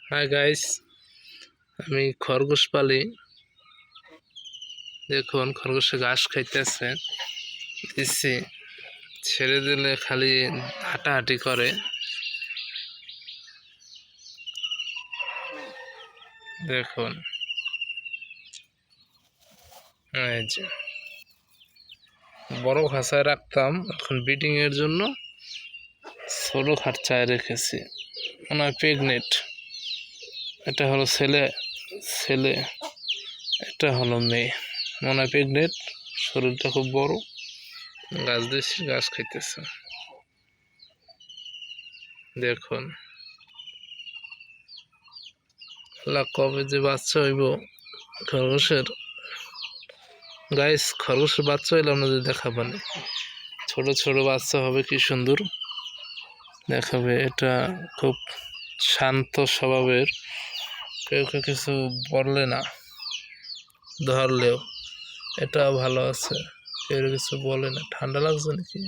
Hi guys, আমি খরগোশ পালি। দেখুন খরগোশে ঘাস খাইতেছে, দিচ্ছি। ছেড়ে দিলে খালি হাঁটাহাঁটি করে। দেখুন এই যে বড় খাঁচায় রাখতাম, এখন ব্রিডিং এর জন্য ছোট খাঁচায় রেখেছি। মনে হয় প্রেগনেন্ট। এটা হলো ছেলে, এটা হলো মেয়ে। মনে হয় প্রেগনেন্ট, শরীরটা খুব বড়। গাছ দিচ্ছি, গাছ খাইতেছে। দেখুন কবে যে বাচ্চা হইব খরগোশের। গাইস, খরগোশের বাচ্চা হইলে আপনাদের দেখাবেন। ছোট ছোট বাচ্চা হবে, কি সুন্দর দেখাবে। এটা খুব শান্ত স্বভাবের, কেউ কেউ কিছু বললে না, ধরলেও এটা ভালো আছে, কেউ কিছু বলে না। ঠান্ডা লাগছে নাকি?